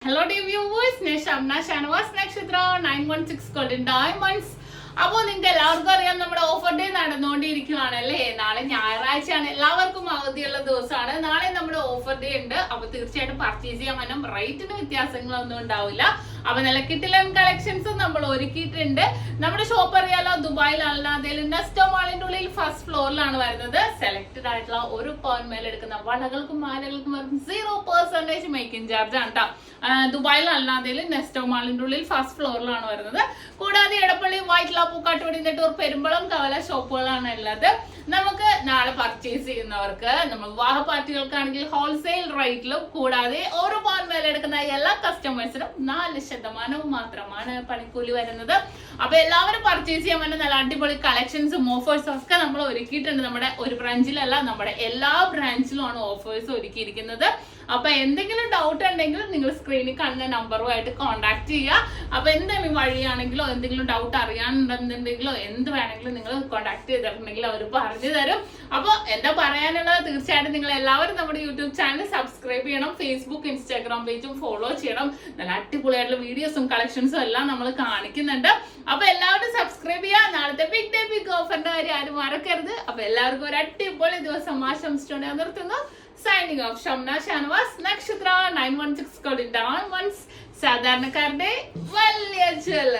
Hello dear viewers, SHAMNA Nakshathra 916 golden diamonds. അപ്പോൾ നിങ്ങൾക്ക് എല്ലാവർക്കും അറിയാം നമ്മുടെ ഓഫർ ഡേ നടന്നുകൊണ്ടിരിക്കുകയാണല്ലേ. നാളെ ഞായറാഴ്ചയാണ്, എല്ലാവർക്കും അവധിയുള്ള ദിവസമാണ്. നാളെ നമ്മുടെ ഓഫർ ഡേ ഉണ്ട്. അപ്പൊ തീർച്ചയായിട്ടും പർച്ചേസ് ചെയ്യാൻ വേണം. റേറ്റിന് വ്യത്യാസങ്ങളൊന്നും ഉണ്ടാവില്ല. അപ്പൊ നല്ല കിട്ടിലൻ കളക്ഷൻസ് നമ്മൾ ഒരുക്കിയിട്ടുണ്ട്. നമ്മുടെ ഷോപ്പ് അറിയാലോ, ദുബായിലല്ലാതെ നെസ്റ്റോ മാളിന്റെ ഉള്ളിൽ ഫസ്റ്റ് ഫ്ലോറിലാണ് വരുന്നത്. സെലക്ടഡ് ആയിട്ടുള്ള ഒരു പവൻ മേലെടുക്കുന്ന വളകൾക്കും മാലകൾക്കും 0% മേക്കിംഗ് ചാർജ് ആണ് കേട്ടോ. ദുബായിലല്ലാതെ നെസ്റ്റോ മാളിന്റെ ഉള്ളിൽ ഫസ്റ്റ് ഫ്ലോറിലാണ് വരുന്നത്. കൂടാതെ എടപ്പള്ളി വൈറ്റ് പൂക്കാട്ടുപടി നെട്ടൂർ പെരുമ്പളം കവലയ ഷോപ്പുകളാണ് ഉള്ളത്. നമുക്ക് നാളെ പർച്ചേസ് ചെയ്യുന്നവർക്ക് നമ്മൾ വിവാഹ പാർട്ടികൾക്കാണെങ്കിൽ ഹോൾസെയിൽ റേറ്റിലും കൂടാതെ ഓരോ പവൻ മേലെ എടുക്കുന്ന എല്ലാ കസ്റ്റമേഴ്സിനും 4% മാത്രമാണ് പണിക്കൂലി വരുന്നത്. അപ്പൊ എല്ലാവരും പർച്ചേസ് ചെയ്യാൻ വേണ്ടി നല്ല അടിപൊളി കളക്ഷൻസും ഓഫേഴ്സും ഒക്കെ നമ്മൾ ഒരുക്കിയിട്ടുണ്ട്. നമ്മുടെ ഒരു ബ്രാഞ്ചിലല്ല, നമ്മുടെ എല്ലാ ബ്രാഞ്ചിലുമാണ് ഓഫേഴ്സ് ഒരുക്കിയിരിക്കുന്നത്. അപ്പൊ എന്തെങ്കിലും ഡൗട്ട് ഉണ്ടെങ്കിൽ നിങ്ങൾ സ്ക്രീനിൽ കാണുന്ന നമ്പറുമായിട്ട് കോൺടാക്ട് ചെയ്യുക. അപ്പൊ എന്തെങ്കിലും വഴിയാണെങ്കിലോ എന്തെങ്കിലും ഡൗട്ട് അറിയാനുണ്ടെന്നുണ്ടെങ്കിലോ എന്ത് വേണമെങ്കിലും നിങ്ങൾ കോൺടാക്ട് ചെയ്തിട്ടുണ്ടെങ്കിൽ അവർ പറഞ്ഞു തരും. അപ്പൊ എന്താ പറയാനുള്ളത്, തീർച്ചയായിട്ടും നിങ്ങൾ എല്ലാവരും നമ്മുടെ യൂട്യൂബ് ചാനൽ സബ്സ്ക്രൈബ് ചെയ്യണം. ഫേസ്ബുക്ക് ഇൻസ്റ്റാഗ്രാം പേജും ഫോളോ ചെയ്യണം. നല്ല അടിപൊളിയായിട്ടുള്ള വീഡിയോസും കളക്ഷൻസും എല്ലാം നമ്മൾ കാണിക്കുന്നുണ്ട്. അപ്പൊ എല്ലാവരും സബ്സ്ക്രൈബ് ചെയ്യുക. നാളത്തെ ബിഗ് ഡേ ബിഗ് ഓഫറിന്റെ കാര്യം ആരും മറക്കരുത്. അപ്പൊ എല്ലാവർക്കും ഒരു അടിപൊളി ദിവസം ആശംസിച്ചുകൊണ്ട് നിർത്തുന്നു. Signing off, Shamna Nakshathra 916 golden diamonds. സാധാരണക്കാരുടെ വലിയ ജ്വല്ലറി.